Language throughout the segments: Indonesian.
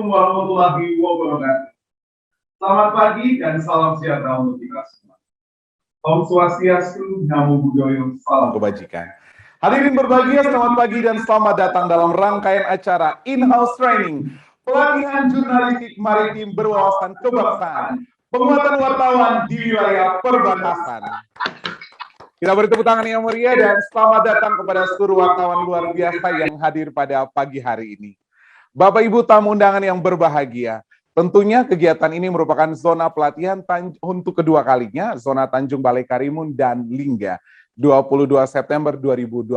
warahmatullahi wabarakatuh. Selamat pagi dan salam sejahtera untuk kita semua. Om Swastiastu, Namo Buddhaya, salam kebajikan. Hadirin berbahagia, selamat pagi dan selamat datang dalam rangkaian acara In-House Training, pelatihan jurnalistik maritim berwawasan kebangsaan, penguatan wartawan di wilayah perbatasan. Kita beri tepuk tangan yang meriah dan selamat datang kepada seluruh wartawan luar biasa yang hadir pada pagi hari ini. Bapak Ibu tamu undangan yang berbahagia, tentunya kegiatan ini merupakan zona pelatihan untuk kedua kalinya, zona Tanjung Balai Karimun dan Lingga, 22 September 2021.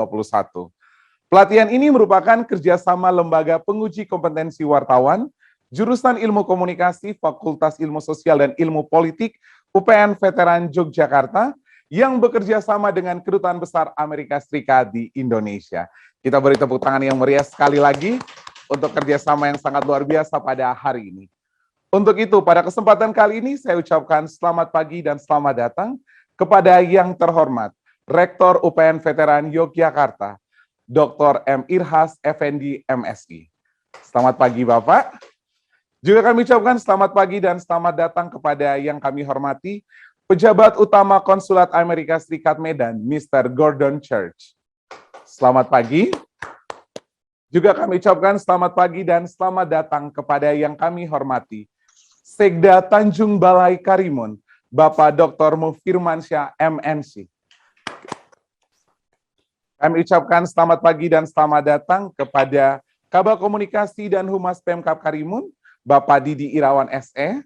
Pelatihan ini merupakan kerjasama Lembaga Penguji Kompetensi Wartawan, Jurusan Ilmu Komunikasi, Fakultas Ilmu Sosial dan Ilmu Politik, UPN Veteran Yogyakarta, yang bekerja sama dengan Kedutaan Besar Amerika Serikat di Indonesia. Kita beri tepuk tangan yang meriah sekali lagi untuk kerjasama yang sangat luar biasa pada hari ini. Untuk itu, pada kesempatan kali ini saya ucapkan selamat pagi dan selamat datang kepada yang terhormat Rektor UPN Veteran Yogyakarta, Dr. M. Irhas Effendi, MSI. Selamat pagi Bapak. Juga kami ucapkan selamat pagi dan selamat datang kepada yang kami hormati, Pejabat Utama Konsulat Amerika Serikat Medan, Mr. Gordon Church. Selamat pagi. Juga kami ucapkan selamat pagi dan selamat datang kepada yang kami hormati, Sekda Tanjung Balai Karimun, Bapak Dr. Mufirmansyah, MNC. Kami ucapkan selamat pagi dan selamat datang kepada Kabag Komunikasi dan Humas Pemkab Karimun, Bapak Didi Irawan SE.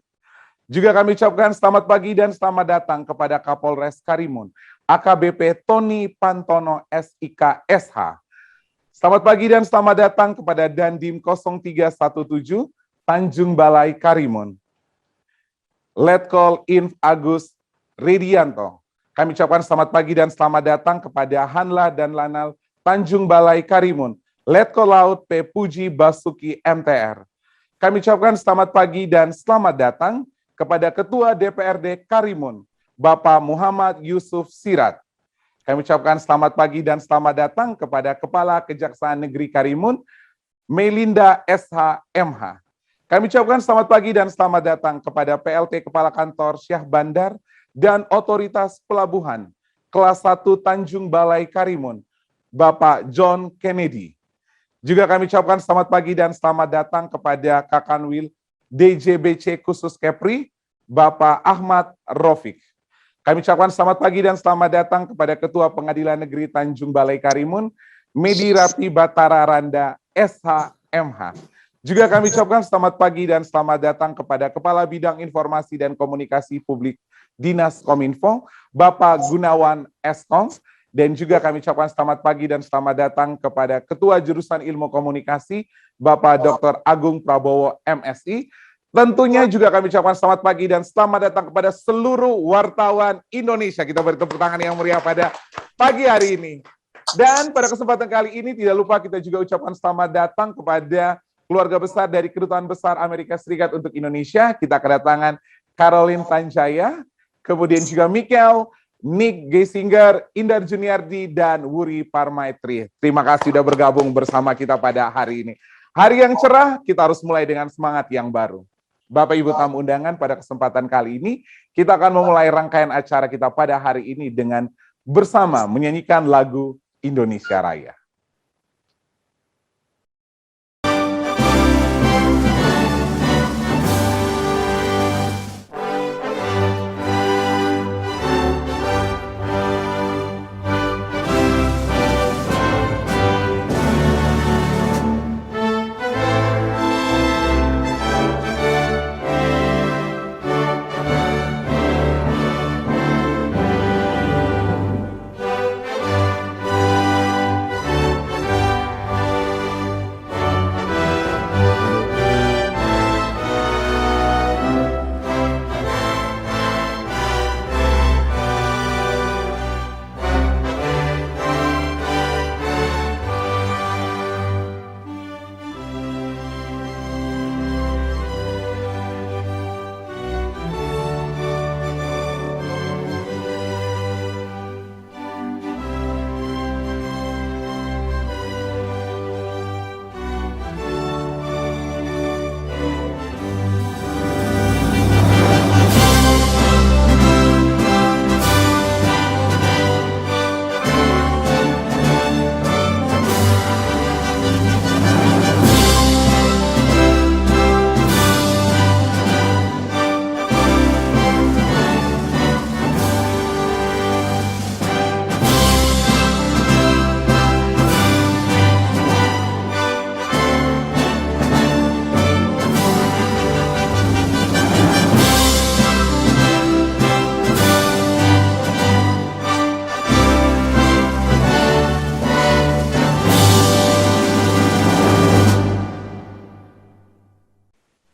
Juga kami ucapkan selamat pagi dan selamat datang kepada Kapolres Karimun, AKBP Tony Pantono SIK SH. Selamat pagi dan selamat datang kepada Dandim 0317 Tanjung Balai Karimun, Letkol Inf Agus Ridianto. Kami ucapkan selamat pagi dan selamat datang kepada Hanla dan Lanal Tanjung Balai Karimun, Letkol Laut P. Puji Basuki MTR. Kami ucapkan selamat pagi dan selamat datang kepada Ketua DPRD Karimun, Bapak Muhammad Yusuf Sirat. Kami ucapkan selamat pagi dan selamat datang kepada Kepala Kejaksaan Negeri Karimun, Melinda SH MH. Kami ucapkan selamat pagi dan selamat datang kepada PLT Kepala Kantor Syah Bandar dan Otoritas Pelabuhan, Kelas 1 Tanjung Balai Karimun, Bapak John Kennedy. Juga kami ucapkan selamat pagi dan selamat datang kepada Kakanwil DJBC Khusus Kepri, Bapak Ahmad Rofik. Kami ucapkan selamat pagi dan selamat datang kepada Ketua Pengadilan Negeri Tanjung Balai Karimun, Medi Rapi Batara Randa SHMH. Juga kami ucapkan selamat pagi dan selamat datang kepada Kepala Bidang Informasi dan Komunikasi Publik Dinas Kominfo, Bapak Gunawan Eskom. Dan juga kami ucapkan selamat pagi dan selamat datang kepada Ketua Jurusan Ilmu Komunikasi, Bapak Dr. Agung Prabowo MSI. Tentunya juga kami ucapkan selamat pagi dan selamat datang kepada seluruh wartawan Indonesia. Kita beri tepuk tangan yang meriah pada pagi hari ini. Dan pada kesempatan kali ini tidak lupa kita juga ucapkan selamat datang kepada keluarga besar dari Kedutaan Besar Amerika Serikat untuk Indonesia. Kita kedatangan Caroline Tanjaya, kemudian juga Mikel, Nick Gesinger, Indar Juniardi, dan Wuri Parmaitri. Terima kasih sudah bergabung bersama kita pada hari ini. Hari yang cerah, kita harus mulai dengan semangat yang baru. Bapak Ibu tamu undangan, pada kesempatan kali ini, kita akan memulai rangkaian acara kita pada hari ini dengan bersama menyanyikan lagu Indonesia Raya.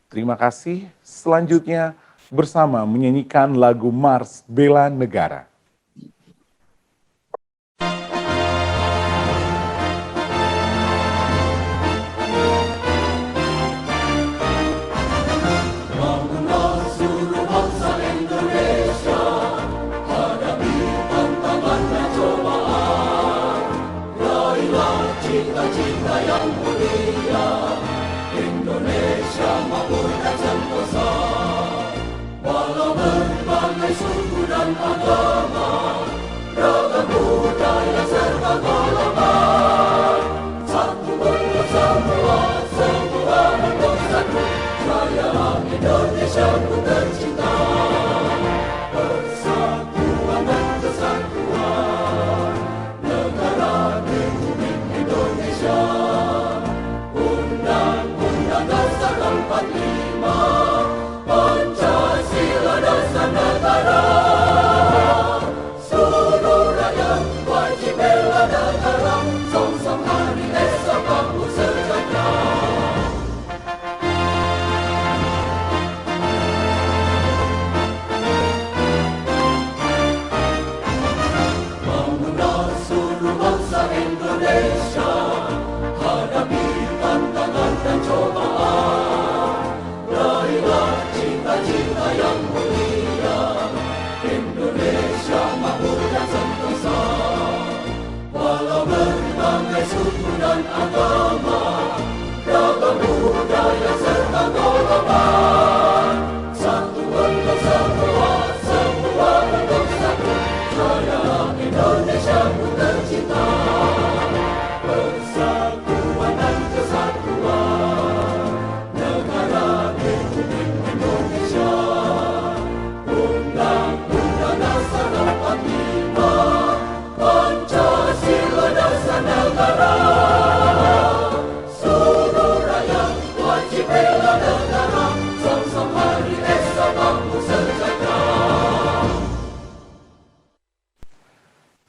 Terima kasih. Selanjutnya bersama menyanyikan lagu Mars Bela Negara.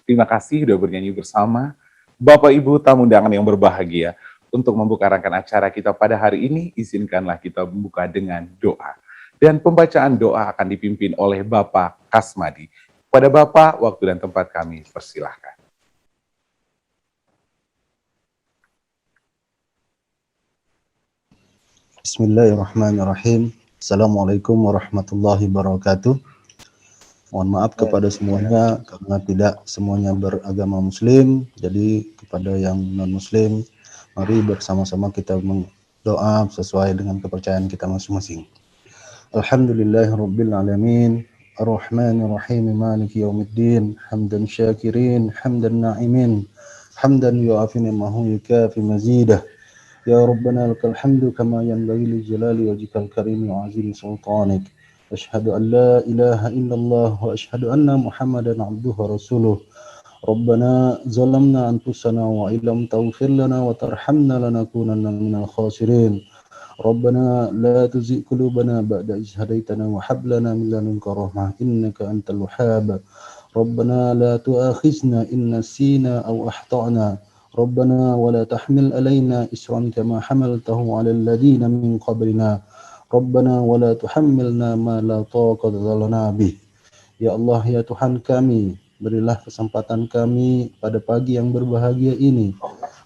Terima kasih sudah bernyanyi bersama. Bapak Ibu tamu undangan yang berbahagia, untuk membuka rangkaian acara kita pada hari ini, izinkanlah kita membuka dengan doa. Dan pembacaan doa akan dipimpin oleh Bapak Kasmadi. Pada Bapak, waktu dan tempat kami persilahkan. Bismillahirrahmanirrahim. Assalamualaikum warahmatullahi wabarakatuh. Mohon maaf kepada semuanya karena tidak semuanya beragama muslim. Jadi kepada yang non muslim, mari bersama-sama kita berdoa sesuai dengan kepercayaan kita masing-masing. Alhamdulillahirabbil alamin. Ar-Rahmanir-Rahim. Maliki yaumiddin. Hamdan syakirin, hamdan na'imin. Hamdan yu'afi ni'amahu yukafi mazidah. Ya Rabbana lakal hamdu kama yanbaghi li jalali wajhikal karim wa azimi sultanik. Asyhadu an la ilaha illallah wa asyhadu anna Muhammadan abduhu wa rasuluh. Rabbana zalamna anfusana wa illam taghfir lana wa tarhamna lanakunanna minal khasirin. Rabbana la tuzigh qulubana ba'da idh hadaytana wa hab lana min ladunka rahmah innaka antal wahhab. Rabbana la tu'akhizna in nasina aw akhtana. ربنا ولا تحمل علينا إسرا كما حملته على الذين من قبلنا ربنا ولا تحملنا ما لا طاقة لنا به. Ya Allah, ya Tuhan kami, berilah kesempatan kami pada pagi yang berbahagia ini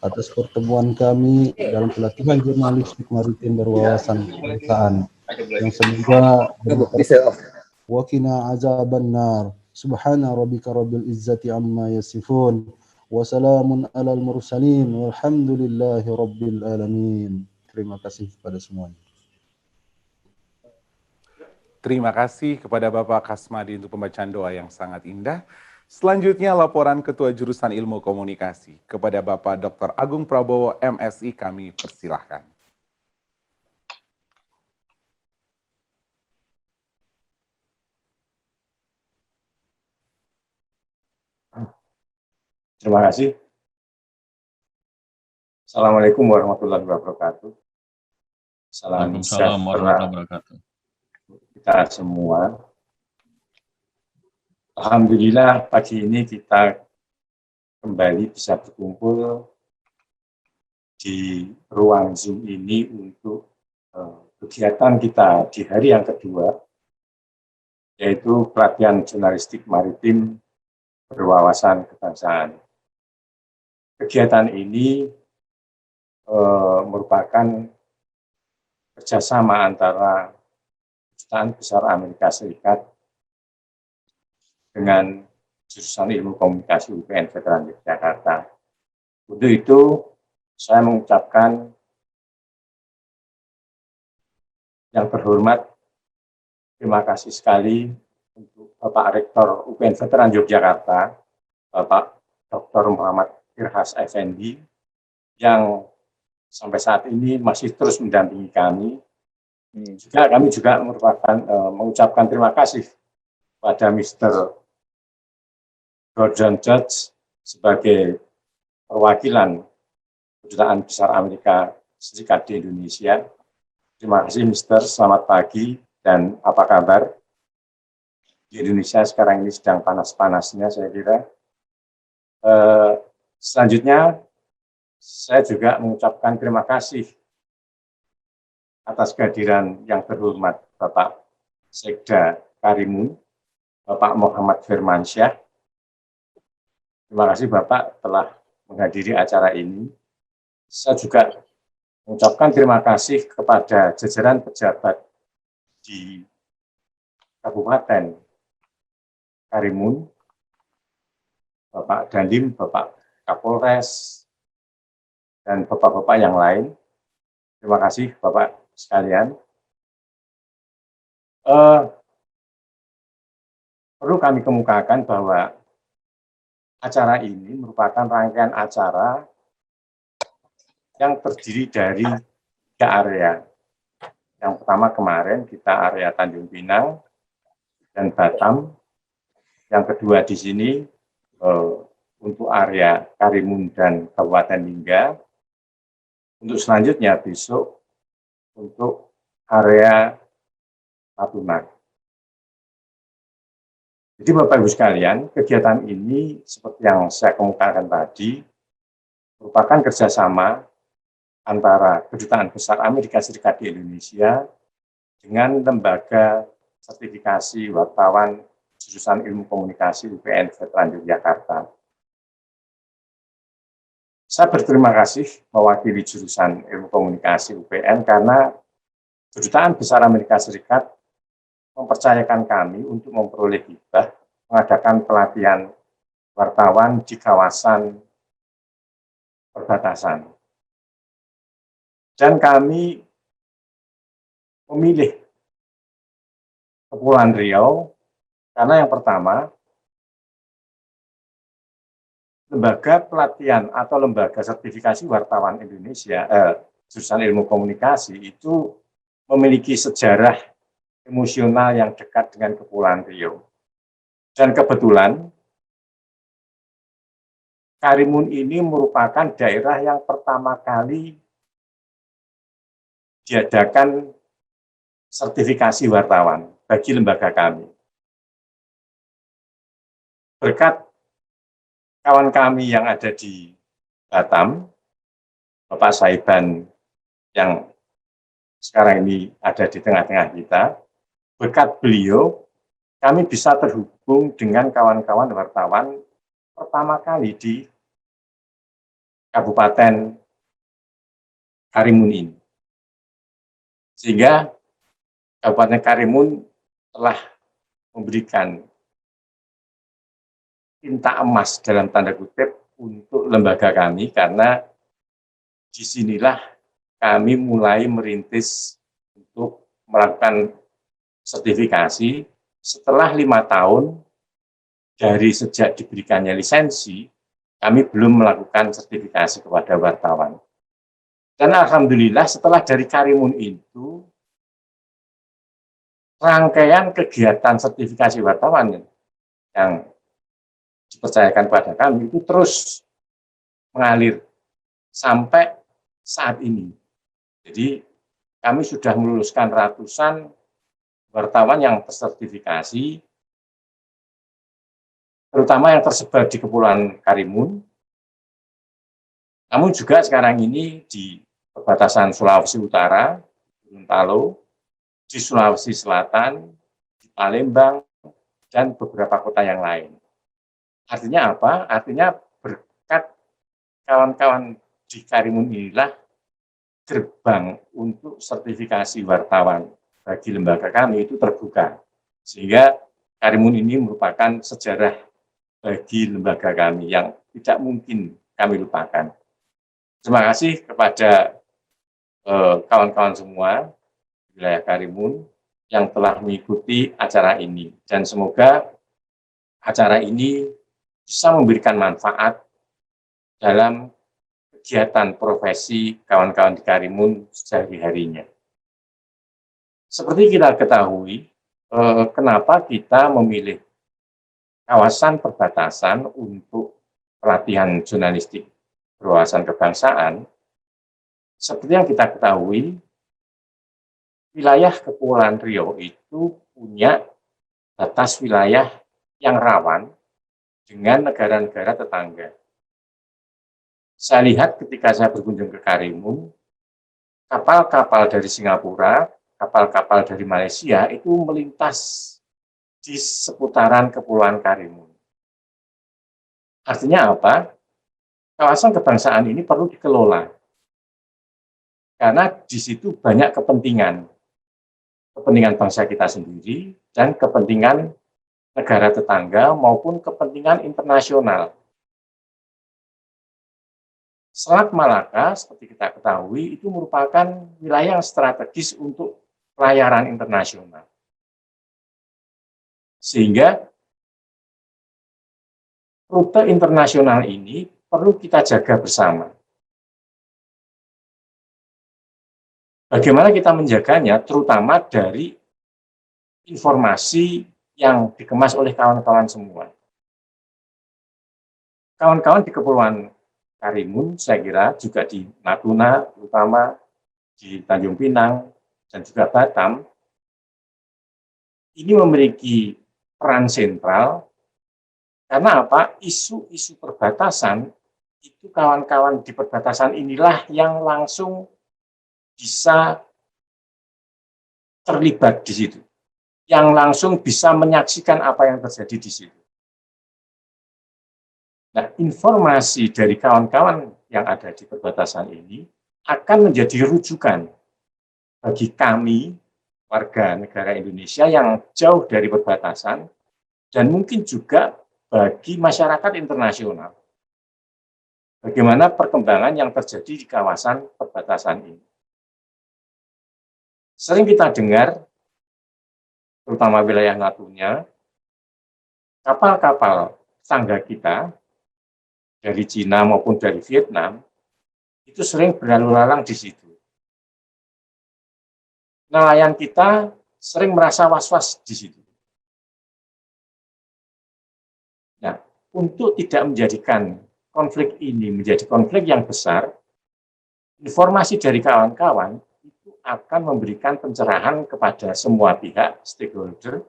atas pertemuan kami dalam pelatihan jurnalistik maritim berwawasan kebangsaan yang semoga waqina azabannar. Subhana rabbika rabbil izzati amma yasifun. Wassalamun alal mursalin walhamdulillahi rabbil alamin. Terima kasih kepada semuanya. Terima kasih kepada Bapak Kasmadi untuk pembacaan doa yang sangat indah. Selanjutnya laporan Ketua Jurusan Ilmu Komunikasi kepada Bapak Dr. Agung Prabowo MSI, kami persilahkan. Terima kasih. Assalamualaikum warahmatullahi wabarakatuh. Salam sejahtera kita semua. Alhamdulillah pagi ini kita kembali bisa berkumpul di ruang Zoom ini untuk kegiatan kita di hari yang kedua, yaitu pelatihan jurnalistik maritim berwawasan kebangsaan. Kegiatan ini merupakan kerjasama antara Kedutaan Besar Amerika Serikat dengan jurusan Ilmu Komunikasi UPN Veteran Yogyakarta. Untuk itu, saya mengucapkan yang terhormat, terima kasih sekali untuk Bapak Rektor UPN Veteran Yogyakarta, Bapak Dr. Muhammad Irhas Effendi, yang sampai saat ini masih terus mendampingi kami. Kami juga mengucapkan terima kasih pada Mr. Gordon Judge sebagai perwakilan Kedutaan Besar Amerika Serikat di Indonesia. Terima kasih Mr. Selamat pagi dan apa kabar? Di Indonesia sekarang ini sedang panas-panasnya saya kira. Selanjutnya saya juga mengucapkan terima kasih atas kehadiran yang terhormat Bapak Sekda Karimun, Bapak Muhammad Firmansyah. Terima kasih Bapak telah menghadiri acara ini. Saya juga mengucapkan terima kasih kepada jajaran pejabat di Kabupaten Karimun, Bapak Dandim, Bapak Kapolres, dan bapak-bapak yang lain. Terima kasih Bapak sekalian. Perlu kami kemukakan bahwa acara ini merupakan rangkaian acara yang terdiri dari 3 area. Yang pertama kemarin kita area Tanjung Pinang dan Batam. Yang kedua di sini untuk area Karimun dan Kabupaten Lingga. Untuk selanjutnya besok untuk area Natuna. Jadi Bapak Ibu sekalian, kegiatan ini seperti yang saya kemukakan tadi merupakan kerjasama antara Kedutaan Besar Amerika Serikat di Indonesia dengan Lembaga Sertifikasi Wartawan Jurusan Ilmu Komunikasi UPN Veteran Yogyakarta. Saya berterima kasih mewakili jurusan Ilmu Komunikasi UPN karena Kedutaan Besar Amerika Serikat mempercayakan kami untuk memperoleh hibah mengadakan pelatihan wartawan di kawasan perbatasan. Dan kami memilih Kepulauan Riau karena yang pertama, lembaga pelatihan atau lembaga sertifikasi wartawan Indonesia, jurusan ilmu komunikasi itu memiliki sejarah emosional yang dekat dengan Kepulauan Riau. Dan kebetulan Karimun ini merupakan daerah yang pertama kali diadakan sertifikasi wartawan bagi lembaga kami. Berkat kawan kami yang ada di Batam, Bapak Saiban yang sekarang ini ada di tengah-tengah kita, berkat beliau, kami bisa terhubung dengan kawan-kawan wartawan pertama kali di Kabupaten Karimun ini. Sehingga Kabupaten Karimun telah memberikan tinta emas dalam tanda kutip untuk lembaga kami, karena disinilah kami mulai merintis untuk melakukan sertifikasi setelah 5 tahun dari sejak diberikannya lisensi, kami belum melakukan sertifikasi kepada wartawan. Dan alhamdulillah setelah dari Karimun itu, rangkaian kegiatan sertifikasi wartawan yang dipercayakan pada kami itu terus mengalir sampai saat ini. Jadi kami sudah meluluskan ratusan wartawan yang tersertifikasi, terutama yang tersebar di Kepulauan Karimun, namun juga sekarang ini di perbatasan Sulawesi Utara, Gorontalo, di Sulawesi Selatan, di Palembang, dan beberapa kota yang lain. Artinya apa? Artinya berkat kawan-kawan di Karimun inilah gerbang untuk sertifikasi wartawan bagi lembaga kami itu terbuka. Sehingga Karimun ini merupakan sejarah bagi lembaga kami yang tidak mungkin kami lupakan. Terima kasih kepada kawan-kawan semua di wilayah Karimun yang telah mengikuti acara ini. Dan semoga acara ini bisa memberikan manfaat dalam kegiatan profesi kawan-kawan di Karimun sehari-harinya. Seperti kita ketahui, kenapa kita memilih kawasan perbatasan untuk pelatihan jurnalistik berwawasan kebangsaan. Seperti yang kita ketahui, wilayah Kepulauan Riau itu punya batas wilayah yang rawan dengan negara-negara tetangga. Saya lihat ketika saya berkunjung ke Karimun, kapal-kapal dari Singapura, kapal-kapal dari Malaysia itu melintas di seputaran Kepulauan Karimun. Artinya apa? Kawasan kebangsaan ini perlu dikelola. Karena di situ banyak kepentingan. Kepentingan bangsa kita sendiri dan kepentingan negara tetangga maupun kepentingan internasional. Selat Malaka, seperti kita ketahui, itu merupakan wilayah yang strategis untuk pelayaran internasional. Sehingga rute internasional ini perlu kita jaga bersama. Bagaimana kita menjaganya, terutama dari informasi yang dikemas oleh kawan-kawan semua. Kawan-kawan di Kepulauan Karimun, saya kira juga di Natuna, terutama di Tanjung Pinang, dan juga Batam, ini memiliki peran sentral, karena apa? Isu-isu perbatasan, itu kawan-kawan di perbatasan inilah yang langsung bisa terlibat di situ, yang langsung bisa menyaksikan apa yang terjadi di situ. Nah, informasi dari kawan-kawan yang ada di perbatasan ini akan menjadi rujukan bagi kami, warga negara Indonesia yang jauh dari perbatasan, dan mungkin juga bagi masyarakat internasional. Bagaimana perkembangan yang terjadi di kawasan perbatasan ini. Sering kita dengar, terutama wilayah Natuna, kapal-kapal tangga kita, dari Cina maupun dari Vietnam, itu sering berlalu lalang di situ. Nelayan kita sering merasa was-was di situ. Nah, untuk tidak menjadikan konflik ini menjadi konflik yang besar, informasi dari kawan-kawan itu akan memberikan pencerahan kepada semua pihak stakeholder,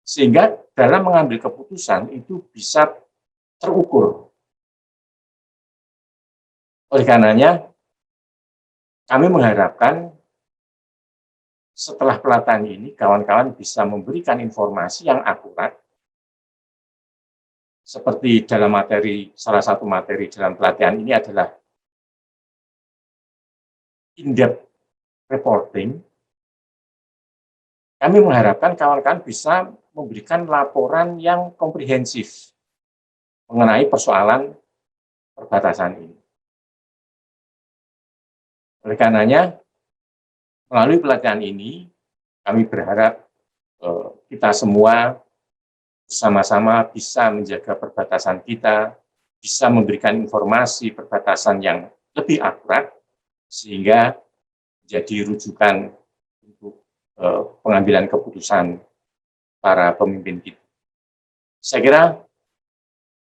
sehingga dalam mengambil keputusan itu bisa terukur. Oleh karenanya, kami mengharapkan setelah pelatihan ini, kawan-kawan bisa memberikan informasi yang akurat, seperti dalam materi, salah satu materi dalam pelatihan ini adalah in-depth reporting. Kami mengharapkan kawan-kawan bisa memberikan laporan yang komprehensif mengenai persoalan perbatasan ini. Oleh karenanya, melalui pelatihan ini, kami berharap kita semua bersama-sama bisa menjaga perbatasan kita, bisa memberikan informasi perbatasan yang lebih akurat, sehingga menjadi rujukan untuk pengambilan keputusan para pemimpin kita. Saya kira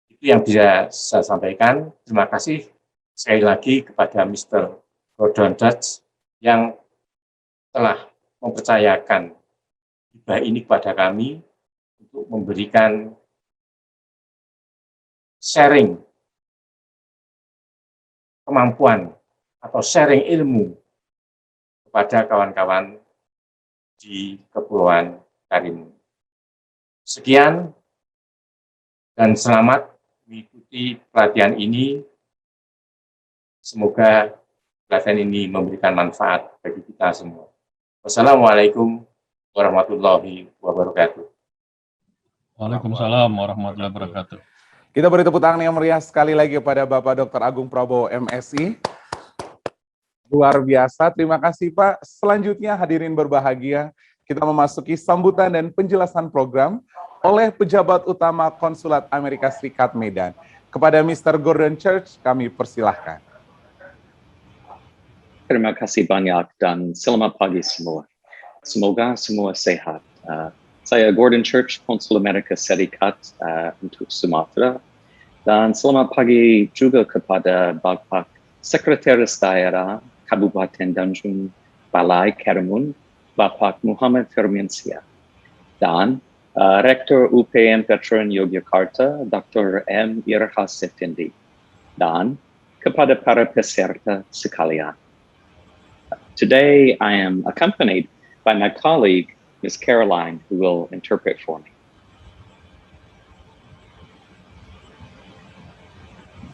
itu yang bisa saya sampaikan. Terima kasih sekali lagi kepada Mr. Gordon Dutch yang telah mempercayakan hibah ini kepada kami untuk memberikan sharing kemampuan atau sharing ilmu kepada kawan-kawan di Kepulauan Karimun. Sekian dan selamat mengikuti pelatihan ini. Semoga pelatihan ini memberikan manfaat bagi kita semua. Wassalamualaikum warahmatullahi wabarakatuh. Waalaikumsalam warahmatullahi wabarakatuh. Kita beri tepuk tangan yang meriah sekali lagi kepada Bapak Dr. Agung Prabowo, MSI. Luar biasa, terima kasih Pak. Selanjutnya hadirin berbahagia, kita memasuki sambutan dan penjelasan program oleh pejabat utama Konsulat Amerika Serikat Medan. Kepada Mr. Gordon Church, kami persilahkan. Terima kasih banyak dan selamat pagi semua. Semoga semua sehat. Saya Gordon Church, Konsul Amerika Serikat untuk Sumatera. Dan selamat pagi juga kepada Bapak Sekretaris Daerah Kabupaten Tanjung Balai Karimun, Bapak Muhammad Firmansyah. Dan Rektor UPN Veteran Yogyakarta, Dr. M. Irhas Effendi. Dan kepada para peserta sekalian. Today, I am accompanied by my colleague, Ms. Caroline, who will interpret for me.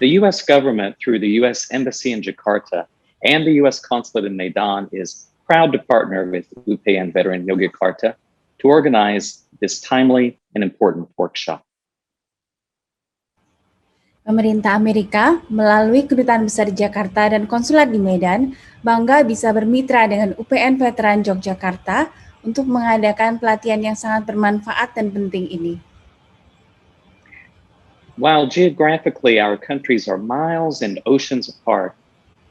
The U.S. government, through the U.S. Embassy in Jakarta and the U.S. Consulate in Medan, is proud to partner with UPN Veteran Yogyakarta to organize this timely and important workshop. Pemerintah Amerika melalui Kedutaan Besar di Jakarta dan Konsulat di Medan bangga bisa bermitra dengan UPN Veteran Yogyakarta untuk mengadakan pelatihan yang sangat bermanfaat dan penting ini. While geographically our countries are miles and oceans apart,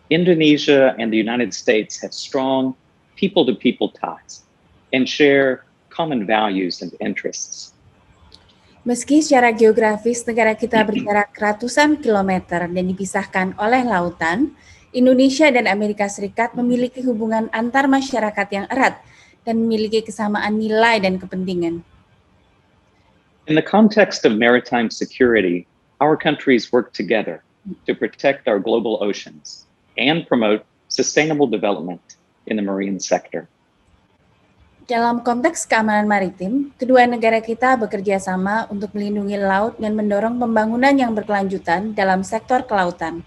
Indonesia and the United States have strong people-to-people ties and share common values and interests. Meski secara geografis negara kita berjarak ratusan kilometer dan dipisahkan oleh lautan, Indonesia dan Amerika Serikat memiliki hubungan antar masyarakat yang erat dan memiliki kesamaan nilai dan kepentingan. In the context of maritime security, our countries work together to protect our global oceans and promote sustainable development in the marine sector. Dalam konteks keamanan maritim, kedua negara kita bekerja sama untuk melindungi laut dan mendorong pembangunan yang berkelanjutan dalam sektor kelautan.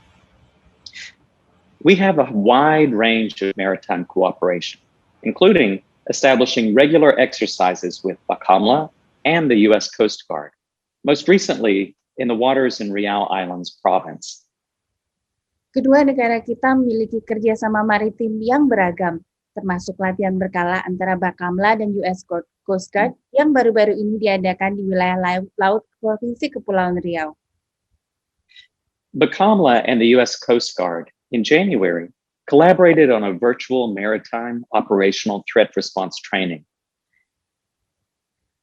We have a wide range of maritime cooperation, including establishing regular exercises with Bakamla and the U.S. Coast Guard, most recently in the waters in Riau Islands province. Kedua negara kita memiliki kerjasama maritim yang beragam, termasuk latihan berkala antara Bakamla dan US Coast Guard yang baru-baru ini diadakan di wilayah laut Provinsi Kepulauan Riau. Bakamla and the US Coast Guard in January collaborated on a virtual maritime operational threat response training.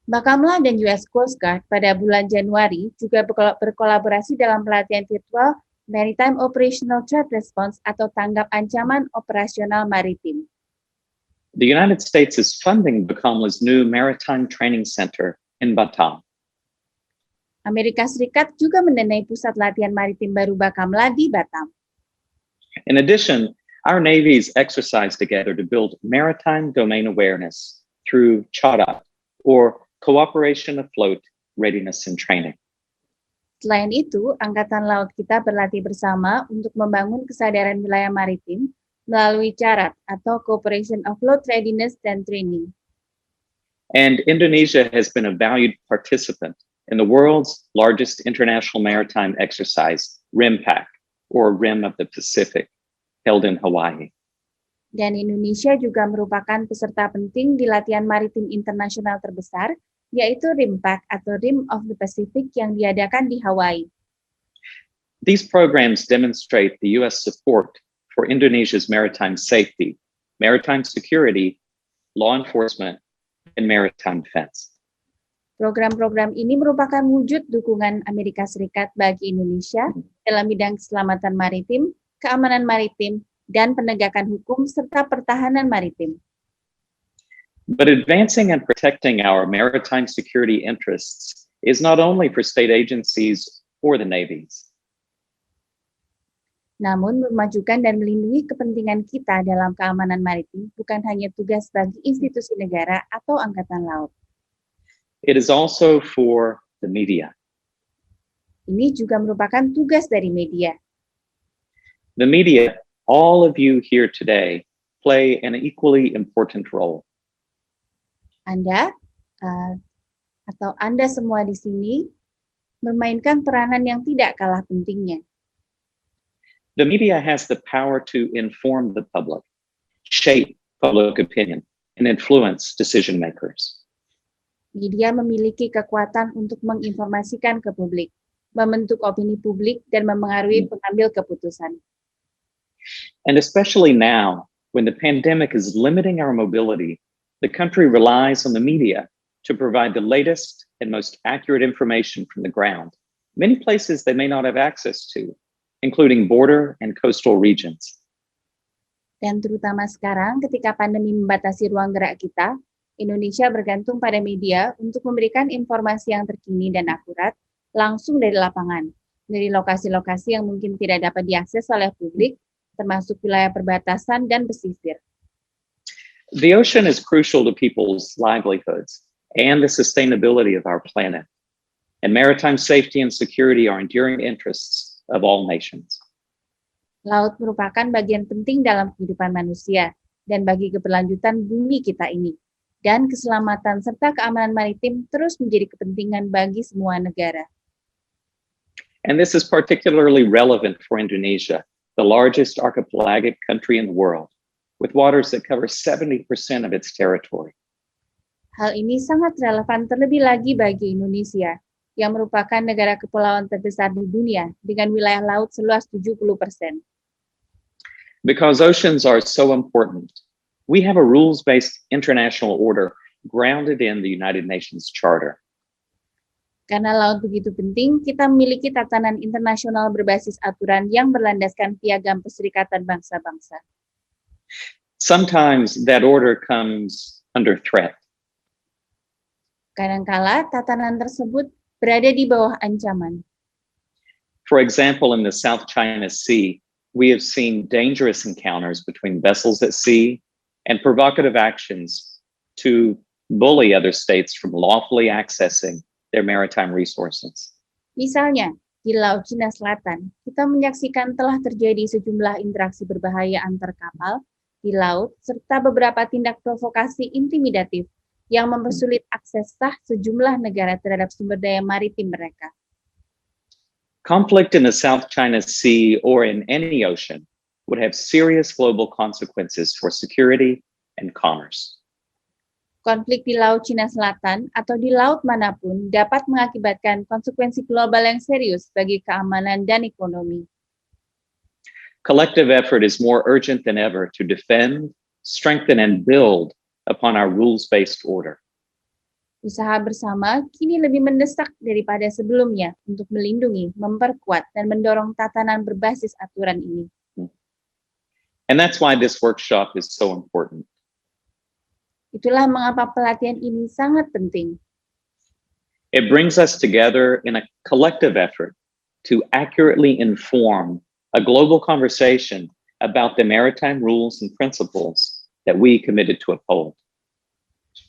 Bakamla dan US Coast Guard pada bulan Januari juga berkolaborasi dalam pelatihan virtual Maritime Operational Threat Response atau tanggap ancaman operasional maritim. The United States is funding Bakamla's new maritime training center in Batam. Amerika Serikat juga mendanai pusat latihan maritim baru Bakamla di Batam. In addition, our navies exercise together to build maritime domain awareness through CHADA, or Cooperation Afloat Readiness and Training. Selain itu, Angkatan Laut kita berlatih bersama untuk membangun kesadaran wilayah maritim melalui CARAT atau Cooperation Afloat Readiness and Training. And Indonesia has been a valued participant in the world's largest international maritime exercise, RIMPAC, or Rim of the Pacific, held in Hawaii. Dan Indonesia juga merupakan peserta penting di latihan maritim internasional terbesar, yaitu RIMPAC atau Rim of the Pacific yang diadakan di Hawaii. These programs demonstrate the U.S. support for Indonesia's maritime safety, maritime security, law enforcement, and maritime defense. Program-program ini merupakan wujud dukungan Amerika Serikat bagi Indonesia dalam bidang keselamatan maritim, keamanan maritim, dan penegakan hukum serta pertahanan maritim. But advancing and protecting our maritime security interests is not only for state agencies or the navies. Namun, memajukan dan melindungi kepentingan kita dalam keamanan maritim bukan hanya tugas bagi institusi negara atau angkatan laut. It is also for the media. Ini juga merupakan tugas dari media. The media, all of you here today, play an equally important role. Anda atau Anda semua di sini memainkan peranan yang tidak kalah pentingnya. The media has the power to inform the public, shape public opinion, and influence decision makers. Media memiliki kekuatan untuk menginformasikan ke publik, membentuk opini publik, dan memengaruhi pengambil keputusan. And especially now, when the pandemic is limiting our mobility, the country relies on the media to provide the latest and most accurate information from the ground, many places they may not have access to, including border and coastal regions. Dan terutama sekarang ketika pandemi membatasi ruang gerak kita, Indonesia bergantung pada media untuk memberikan informasi yang terkini dan akurat langsung dari lapangan, dari lokasi-lokasi yang mungkin tidak dapat diakses oleh publik, termasuk wilayah perbatasan dan pesisir. The ocean is crucial to people's livelihoods and the sustainability of our planet. And maritime safety and security are enduring interests of all nations. Laut merupakan bagian penting dalam kehidupan manusia dan bagi keberlanjutan bumi kita ini. Dan keselamatan serta keamanan maritim terus menjadi kepentingan bagi semua negara. And this is particularly relevant for Indonesia, the largest archipelagic country in the world, with waters that cover 70% of its territory. Hal ini sangat relevan terlebih lagi bagi Indonesia, yang merupakan negara kepulauan terbesar di dunia dengan wilayah laut seluas 70%. Because oceans are so important, we have a rules-based international order grounded in the United Nations Charter. Karena laut begitu penting, kita memiliki tatanan internasional berbasis aturan yang berlandaskan Piagam Perserikatan Bangsa-Bangsa. Sometimes that order comes under threat. Kadangkala tatanan tersebut berada di bawah ancaman. For example, in the South China Sea, we have seen dangerous encounters between vessels at sea and provocative actions to bully other states from lawfully accessing their maritime resources. Misalnya, di Laut Cina Selatan, kita menyaksikan telah terjadi sejumlah interaksi berbahaya antar kapal di laut, serta beberapa tindak provokasi intimidatif yang mempersulit akses sah sejumlah negara terhadap sumber daya maritim mereka. Conflict in the South China Sea or in any ocean would have serious global consequences for security and commerce. Konflik di Laut Cina Selatan atau di laut manapun dapat mengakibatkan konsekuensi global yang serius bagi keamanan dan ekonomi. Collective effort is more urgent than ever to defend, strengthen, and build upon our rules-based order. Usaha bersama kini lebih mendesak daripada sebelumnya untuk melindungi, memperkuat, dan mendorong tatanan berbasis aturan ini. And that's why this workshop is so important. Itulah mengapa pelatihan ini sangat penting. It brings us together in a collective effort to accurately inform a global conversation about the maritime rules and principles that we committed to uphold.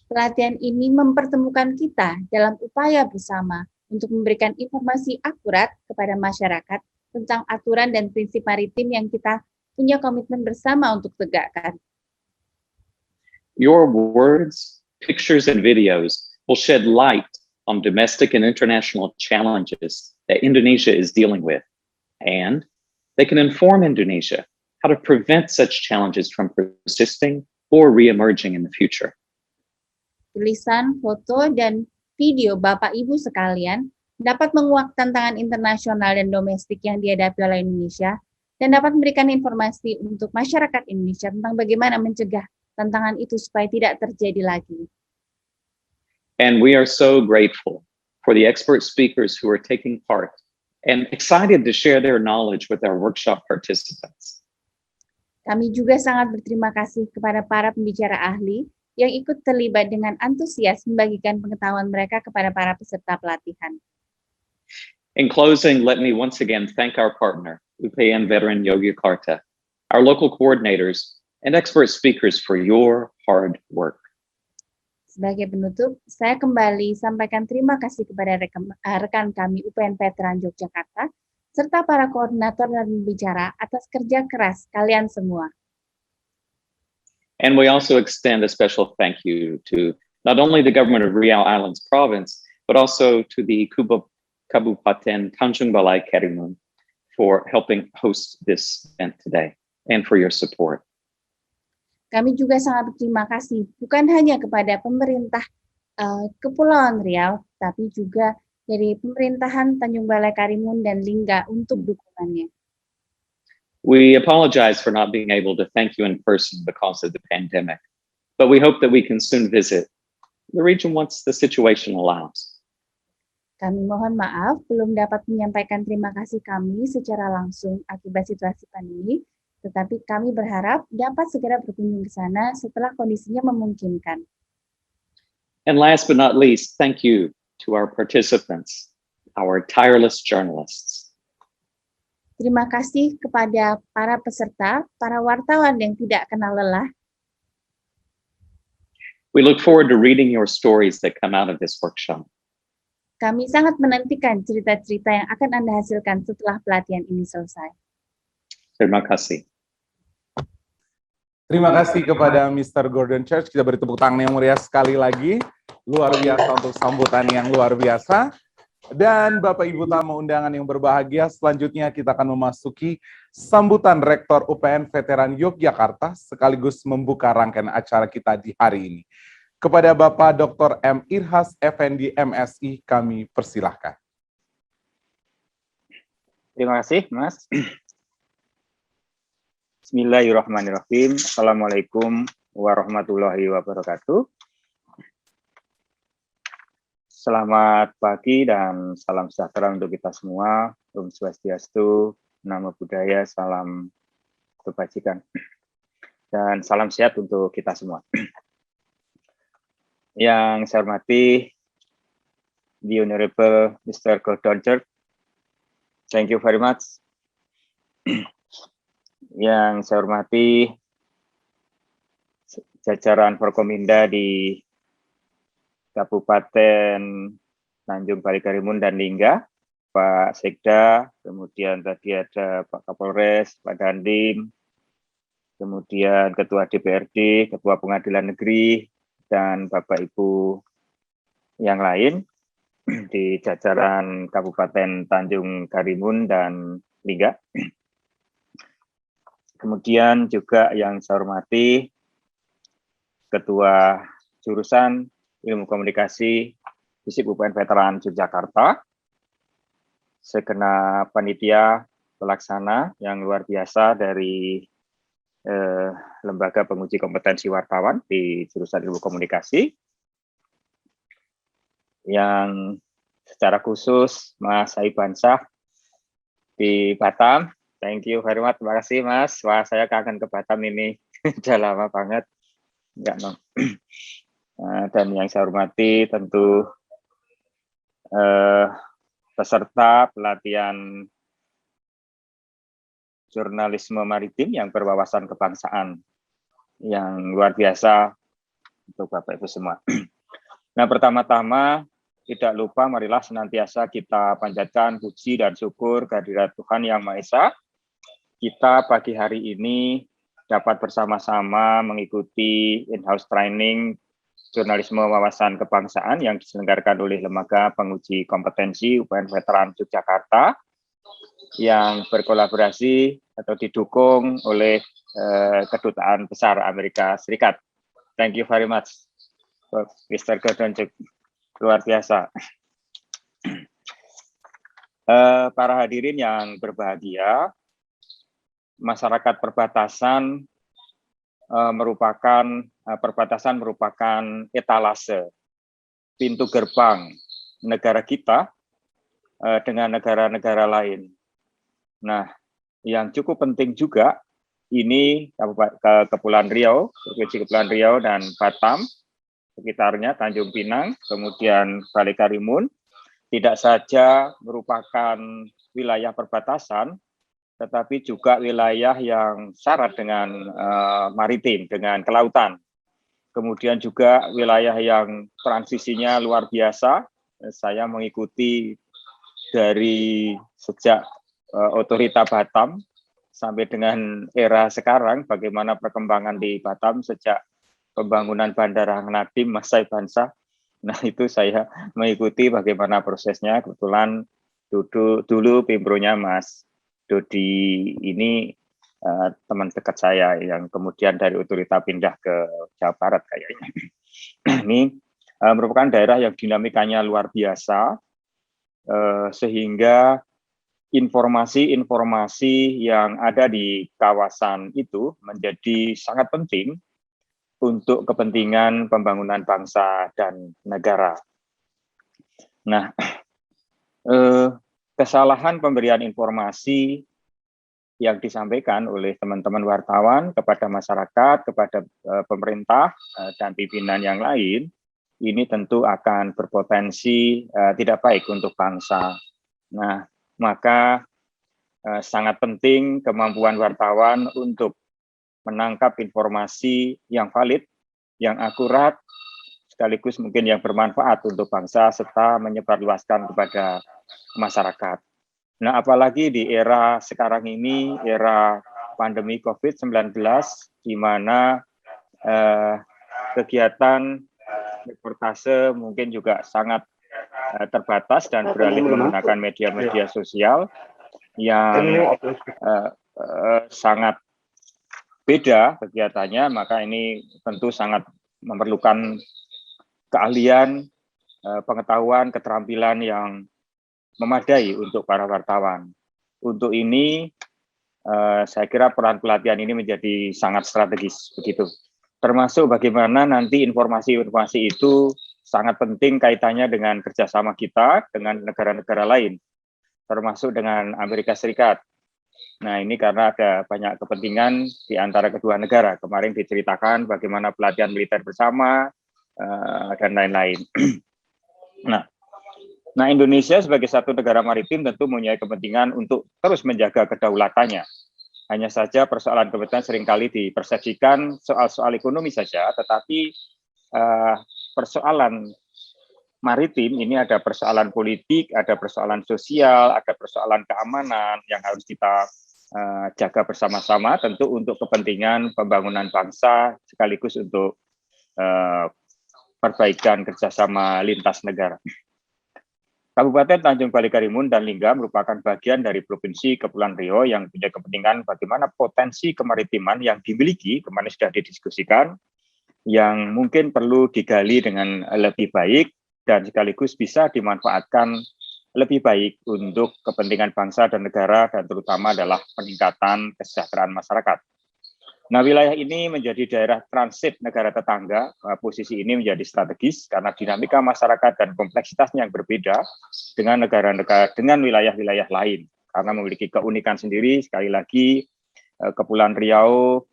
Pelatihan ini mempertemukan kita dalam upaya bersama untuk memberikan informasi akurat kepada masyarakat tentang aturan dan prinsip maritim yang kita punya komitmen bersama untuk tegakkan. Your words, pictures, and videos will shed light on domestic and international challenges that Indonesia is dealing with, and they can inform Indonesia how to prevent such challenges from persisting or re-emerging in the future. Tulisan, foto, dan video Bapak Ibu sekalian dapat menguak tantangan internasional dan domestik yang dihadapi oleh Indonesia dan dapat memberikan informasi untuk masyarakat Indonesia tentang bagaimana mencegah tantangan itu supaya tidak terjadi lagi. And we are so grateful for the expert speakers who are taking part and excited to share their knowledge with our workshop participants. Kami juga sangat berterima kasih kepada para pembicara ahli yang ikut terlibat dengan antusias membagikan pengetahuan mereka kepada para peserta pelatihan. In closing, let me once again thank our partner, UPN veteran Yogyakarta, our local coordinators, and expert speakers for your hard work. Sebagai penutup, saya kembali sampaikan terima kasih kepada rekan kami UPN Veteran Yogyakarta, serta para koordinator dan pembicara atas kerja keras kalian semua. And we also extend a special thank you to not only the government of Riau Islands Province, but also to the Kabupaten Tanjung Balai Karimun for helping host this event today and for your support. Kami juga sangat berterima kasih bukan hanya kepada pemerintah Kepulauan Riau, tapi juga dari pemerintahan Tanjung Balai Karimun dan Lingga untuk dukungannya. We apologize for not being able to thank you in person because of the pandemic, but we hope that we can soon visit the region once the situation allows. Kami mohon maaf belum dapat menyampaikan terima kasih kami secara langsung akibat situasi pandemi, tetapi kami berharap dapat segera berkunjung ke sana setelah kondisinya memungkinkan. And last but not least, thank you to our participants, our tireless journalists. Terima kasih kepada para peserta, para wartawan yang tidak kenal lelah. We look forward to reading your stories that come out of this workshop. Kami sangat menantikan cerita-cerita yang akan Anda hasilkan setelah pelatihan ini selesai. Terima kasih. Terima kasih kepada Mr. Gordon Church. Kita beri tepuk tangan yang meriah sekali lagi. Luar biasa untuk sambutan yang luar biasa. Dan Bapak Ibu tamu undangan yang berbahagia, selanjutnya kita akan memasuki sambutan Rektor UPN Veteran Yogyakarta sekaligus membuka rangkaian acara kita di hari ini. Kepada Bapak Dr. M. Irhas Effendi MSI, kami persilahkan. Terima kasih, Mas. Bismillahirrahmanirrahim. Assalamualaikum warahmatullahi wabarakatuh. Selamat pagi dan salam sejahtera untuk kita semua. Om Swastiastu, Namo Buddhaya, salam kebajikan. Dan salam sehat untuk kita semua. Yang saya hormati, The Honorable Mr. Gordon Church, thank you very much. Yang saya hormati, jajaran Forkominda di Kabupaten Tanjung Balai Karimun dan Lingga, Pak Sekda, kemudian tadi ada Pak Kapolres, Pak Dandim, kemudian Ketua DPRD, Ketua Pengadilan Negeri, dan Bapak Ibu yang lain di jajaran Kabupaten Tanjung Karimun dan Lingga. Kemudian juga yang saya hormati Ketua Jurusan Ilmu Komunikasi FISIP UPN Veteran Yogyakarta, segenap panitia pelaksana yang luar biasa dari Lembaga Penguji Kompetensi Wartawan di Jurusan Ilmu Komunikasi, yang secara khusus Mas Aibansah di Batam. Thank you very much, terima kasih Mas. Wah, saya kangen ke Batam ini, udah lama banget. Enggak, no. Dan yang saya hormati tentu peserta pelatihan jurnalisme maritim yang berwawasan kebangsaan yang luar biasa untuk Bapak Ibu semua. Nah, pertama-tama tidak lupa marilah senantiasa kita panjatkan puji dan syukur kehadirat Tuhan Yang Maha Esa. Kita pagi hari ini dapat bersama-sama mengikuti in-house training jurnalisme wawasan kebangsaan yang diselenggarakan oleh Lembaga Penguji Kompetensi UPN Veteran Yogyakarta yang berkolaborasi atau didukung oleh Kedutaan Besar Amerika Serikat. Thank you very much, Mr. Gordon, luar biasa. Para hadirin yang berbahagia, masyarakat perbatasan perbatasan merupakan etalase, pintu gerbang negara kita dengan negara-negara lain. Nah, yang cukup penting juga, ini Kepulauan Riau, Provinsi Kepulauan Riau dan Batam, sekitarnya Tanjung Pinang, kemudian Balai Karimun, tidak saja merupakan wilayah perbatasan, tetapi juga wilayah yang syarat dengan maritim, dengan kelautan. Kemudian juga wilayah yang transisinya luar biasa. Saya mengikuti dari sejak otorita Batam sampai dengan era sekarang, bagaimana perkembangan di Batam sejak pembangunan Bandara Nadiem Masai Bansa. Nah, itu saya mengikuti bagaimana prosesnya. Kebetulan dulu pimpronya Mas Dodi ini teman dekat saya yang kemudian dari otorita pindah ke Jawa Barat kayaknya. Ini merupakan daerah yang dinamikanya luar biasa, sehingga informasi-informasi yang ada di kawasan itu menjadi sangat penting untuk kepentingan pembangunan bangsa dan negara. Nah, kesalahan pemberian informasi yang disampaikan oleh teman-teman wartawan kepada masyarakat, kepada pemerintah dan pimpinan yang lain, ini tentu akan berpotensi tidak baik untuk bangsa. Nah, maka sangat penting kemampuan wartawan untuk menangkap informasi yang valid, yang akurat, sekaligus mungkin yang bermanfaat untuk bangsa, serta menyebarluaskan kepada masyarakat. Nah, apalagi di era sekarang ini, era pandemi COVID-19, di mana kegiatan reportase mungkin juga sangat terbatas dan beralih menggunakan media-media sosial yang sangat beda kegiatannya, maka ini tentu sangat memerlukan keahlian, pengetahuan, keterampilan yang memadai untuk para wartawan. Untuk ini, saya kira peran pelatihan ini menjadi sangat strategis, begitu. Termasuk bagaimana nanti informasi-informasi itu sangat penting kaitannya dengan kerjasama kita dengan negara-negara lain, termasuk dengan Amerika Serikat. Nah, ini karena ada banyak kepentingan di antara kedua negara. Kemarin diceritakan bagaimana pelatihan militer bersama, dan lain-lain. Nah, Indonesia sebagai satu negara maritim tentu mempunyai kepentingan untuk terus menjaga kedaulatannya. Hanya saja persoalan kebetulan seringkali dipersepsikan soal-soal ekonomi saja, tetapi persoalan maritim ini ada persoalan politik, ada persoalan sosial, ada persoalan keamanan yang harus kita jaga bersama-sama, tentu untuk kepentingan pembangunan bangsa sekaligus untuk perbaikan kerjasama lintas negara. Kabupaten Tanjung Balai Karimun dan Lingga merupakan bagian dari Provinsi Kepulauan Riau yang punya kepentingan bagaimana potensi kemaritiman yang dimiliki, kemarin sudah didiskusikan, yang mungkin perlu digali dengan lebih baik dan sekaligus bisa dimanfaatkan lebih baik untuk kepentingan bangsa dan negara, dan terutama adalah peningkatan kesejahteraan masyarakat. Nah, wilayah ini menjadi daerah transit negara tetangga. Posisi ini menjadi strategis karena dinamika masyarakat dan kompleksitasnya yang berbeda dengan negara-negara, dengan wilayah-wilayah lain. Karena memiliki keunikan sendiri, sekali lagi, Kepulauan Riau,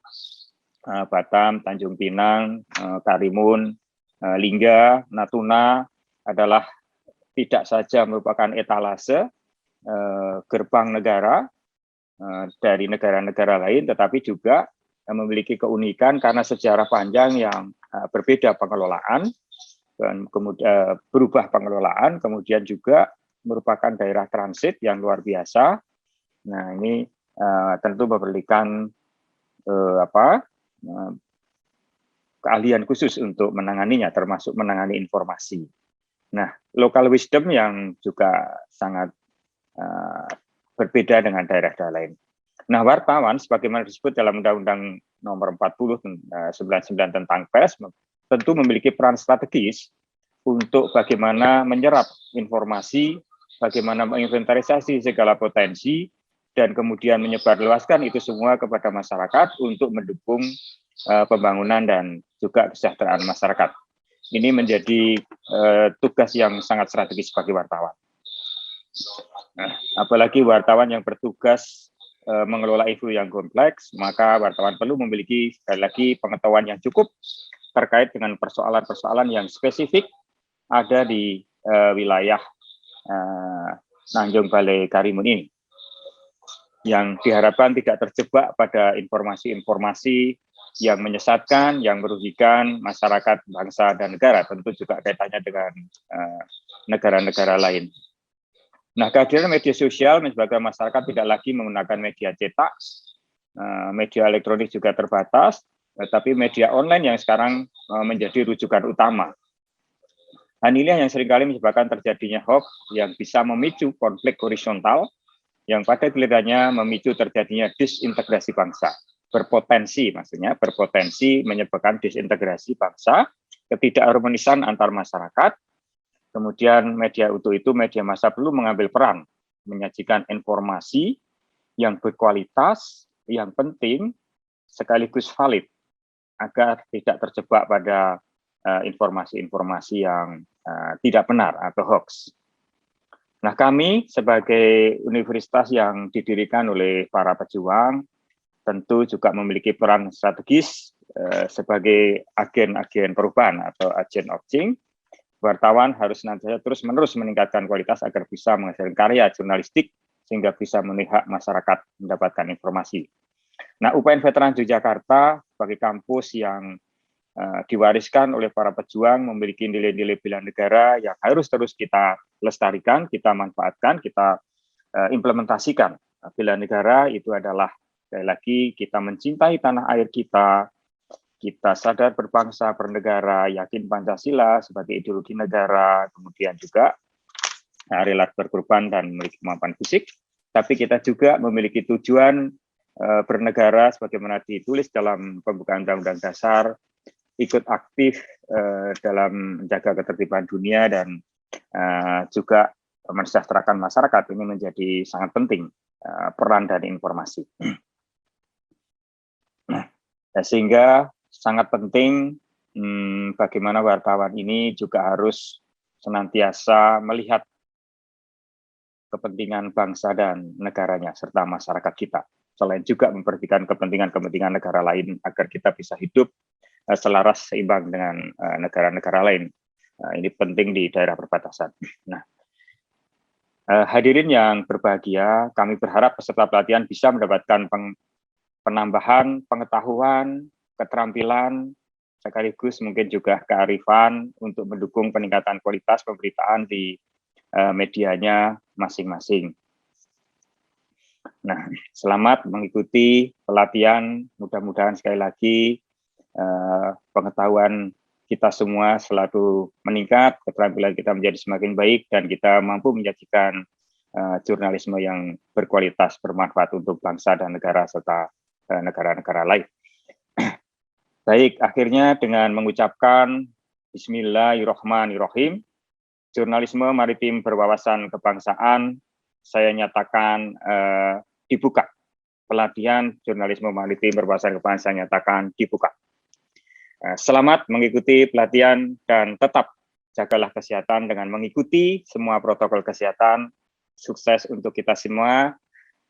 Batam, Tanjung Pinang, Karimun, Lingga, Natuna adalah tidak saja merupakan etalase gerbang negara dari negara-negara lain, tetapi juga memiliki keunikan karena sejarah panjang yang berbeda pengelolaan, dan kemudian berubah pengelolaan, kemudian juga merupakan daerah transit yang luar biasa. Nah, ini tentu memberikan keahlian khusus untuk menanganinya, termasuk menangani informasi. Nah, local wisdom yang juga sangat berbeda dengan daerah-daerah lain. Nah, wartawan sebagaimana disebut dalam Undang-Undang Nomor 40/99 tentang pers tentu memiliki peran strategis untuk bagaimana menyerap informasi, bagaimana menginventarisasi segala potensi, dan kemudian menyebarluaskan itu semua kepada masyarakat untuk mendukung pembangunan dan juga kesejahteraan masyarakat. Ini menjadi tugas yang sangat strategis bagi wartawan. Nah, apalagi wartawan yang bertugas mengelola isu yang kompleks, maka wartawan perlu memiliki sekali lagi pengetahuan yang cukup terkait dengan persoalan-persoalan yang spesifik ada di wilayah Tanjung Balai Karimun ini. yang diharapkan tidak terjebak pada informasi-informasi yang menyesatkan, yang merugikan masyarakat, bangsa, dan negara, tentu juga kaitannya dengan negara-negara lain. Nah, kehadiran media sosial menyebabkan masyarakat tidak lagi menggunakan media cetak, media elektronik juga terbatas, tapi media online yang sekarang menjadi rujukan utama. Hal inilah yang seringkali menyebabkan terjadinya hoax yang bisa memicu konflik horizontal, yang pada gilirannya memicu terjadinya disintegrasi bangsa. Berpotensi, maksudnya berpotensi menyebabkan disintegrasi bangsa, ketidakharmonisan antar masyarakat. Kemudian media untuk itu media massa perlu mengambil peran, menyajikan informasi yang berkualitas, yang penting, sekaligus valid, agar tidak terjebak pada informasi-informasi yang tidak benar atau hoax. Nah, kami sebagai universitas yang didirikan oleh para pejuang, tentu juga memiliki peran strategis sebagai agen-agen perubahan atau agent of change. Wartawan harus nanti terus-menerus meningkatkan kualitas agar bisa menghasilkan karya jurnalistik sehingga bisa memihak masyarakat mendapatkan informasi. Nah, UPN Veteran Yogyakarta sebagai kampus yang diwariskan oleh para pejuang memiliki nilai-nilai bela negara yang harus terus kita lestarikan, kita manfaatkan, kita implementasikan. Bela negara itu adalah sekali lagi kita mencintai tanah air kita sadar berbangsa, bernegara, yakin Pancasila sebagai ideologi negara, kemudian juga rela berkorban dan memiliki kemampuan fisik, tapi kita juga memiliki tujuan bernegara sebagaimana ditulis dalam pembukaan Undang-Undang Dasar, ikut aktif dalam menjaga ketertiban dunia dan juga mensejahterakan masyarakat. Ini menjadi sangat penting peran dari informasi. Sehingga sangat penting bagaimana wartawan ini juga harus senantiasa melihat kepentingan bangsa dan negaranya serta masyarakat kita. Selain juga memperhatikan kepentingan-kepentingan negara lain agar kita bisa hidup selaras seimbang dengan negara-negara lain. Ini penting di daerah perbatasan. Nah, hadirin yang berbahagia, kami berharap peserta pelatihan bisa mendapatkan penambahan pengetahuan, keterampilan, sekaligus mungkin juga kearifan untuk mendukung peningkatan kualitas pemberitaan di medianya masing-masing. Nah, selamat mengikuti pelatihan, mudah-mudahan sekali lagi pengetahuan kita semua selalu meningkat, keterampilan kita menjadi semakin baik, dan kita mampu menyajikan jurnalisme yang berkualitas, bermanfaat untuk bangsa dan negara serta negara-negara lain. Baik, akhirnya dengan mengucapkan Bismillahirrahmanirrahim, jurnalisme maritim berwawasan kebangsaan, saya nyatakan dibuka. Pelatihan jurnalisme maritim berwawasan kebangsaan nyatakan dibuka. Selamat mengikuti pelatihan dan tetap jagalah kesehatan dengan mengikuti semua protokol kesehatan. Sukses untuk kita semua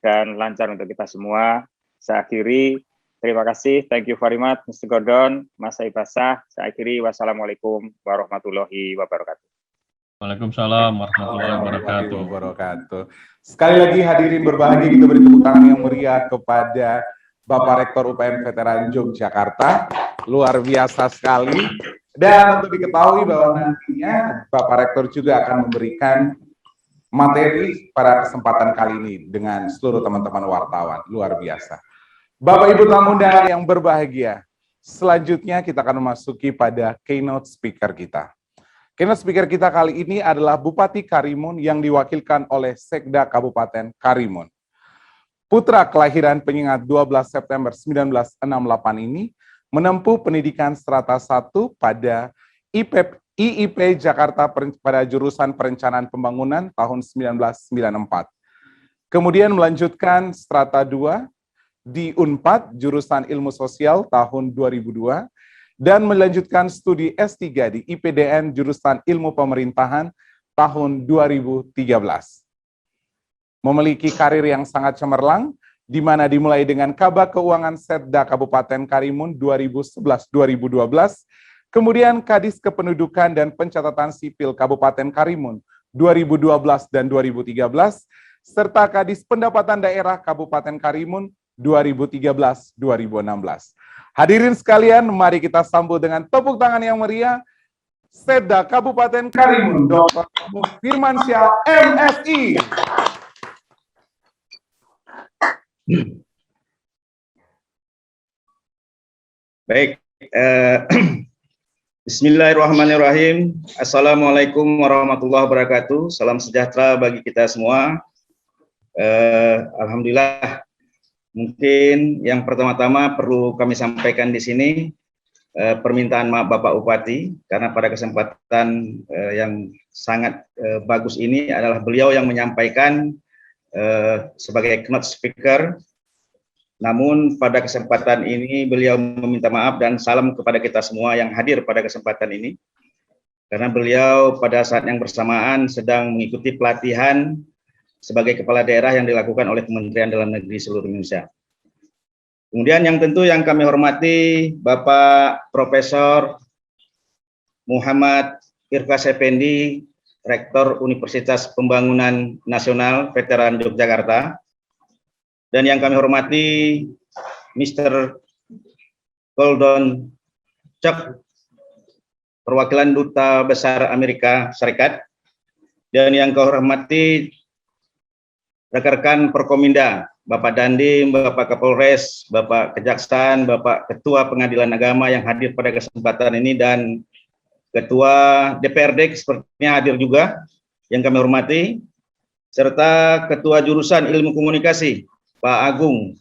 dan lancar untuk kita semua. Saya akhiri. Terima kasih, thank you very much, Mr. Gordon, Mas Saibasah. Saya akhiri, wassalamualaikum warahmatullahi wabarakatuh. Waalaikumsalam warahmatullahi wabarakatuh. Sekali lagi hadirin berbahagia, kita beri tepuk tangan yang meriah kepada Bapak Rektor UPN Veteran Yogyakarta. Luar biasa sekali. Dan untuk diketahui bahwa nantinya Bapak Rektor juga akan memberikan materi pada kesempatan kali ini dengan seluruh teman-teman wartawan. Luar biasa. Bapak Ibu tamu undangan yang berbahagia, selanjutnya kita akan memasuki pada keynote speaker kita. Keynote speaker kita kali ini adalah Bupati Karimun yang diwakilkan oleh Sekda Kabupaten Karimun. Putra kelahiran penyengat 12 September 1968 ini menempuh pendidikan strata 1 pada IIP Jakarta pada jurusan Perencanaan Pembangunan tahun 1994. Kemudian melanjutkan strata 2 di Unpad jurusan Ilmu Sosial tahun 2002 dan melanjutkan studi S3 di IPDN jurusan Ilmu Pemerintahan tahun 2013. Memiliki karir yang sangat cemerlang, di mana dimulai dengan Kabak Keuangan Setda Kabupaten Karimun 2011-2012, kemudian Kadis Kependudukan dan Pencatatan Sipil Kabupaten Karimun 2012 dan 2013, serta Kadis Pendapatan Daerah Kabupaten Karimun 2013-2016. Hadirin sekalian, mari kita sambut dengan tepuk tangan yang meriah Setda Kabupaten Karimun, Dr. Firmansyah MSI. Baik, Bismillahirrahmanirrahim. Assalamualaikum warahmatullahi wabarakatuh. Salam sejahtera bagi kita semua. Alhamdulillah. Mungkin yang pertama-tama perlu kami sampaikan di sini permintaan maaf Bapak Bupati, karena pada kesempatan yang sangat bagus ini adalah beliau yang menyampaikan sebagai keynote speaker. Namun pada kesempatan ini beliau meminta maaf dan salam kepada kita semua yang hadir pada kesempatan ini, karena beliau pada saat yang bersamaan sedang mengikuti pelatihan sebagai kepala daerah yang dilakukan oleh Kementerian Dalam Negeri seluruh Indonesia. Kemudian yang tentu yang kami hormati Bapak Profesor Muhammad Irfas Effendi, Rektor Universitas Pembangunan Nasional Veteran Yogyakarta, dan yang kami hormati Mr. Goldon Chuck, perwakilan Duta Besar Amerika Serikat, dan yang kami hormati rekan-rekan Perkominda, Bapak Dandim, Bapak Kapolres, Bapak Kejaksaan, Bapak Ketua Pengadilan Agama yang hadir pada kesempatan ini, dan Ketua DPRD sepertinya hadir juga yang kami hormati, serta Ketua Jurusan Ilmu Komunikasi Pak Agung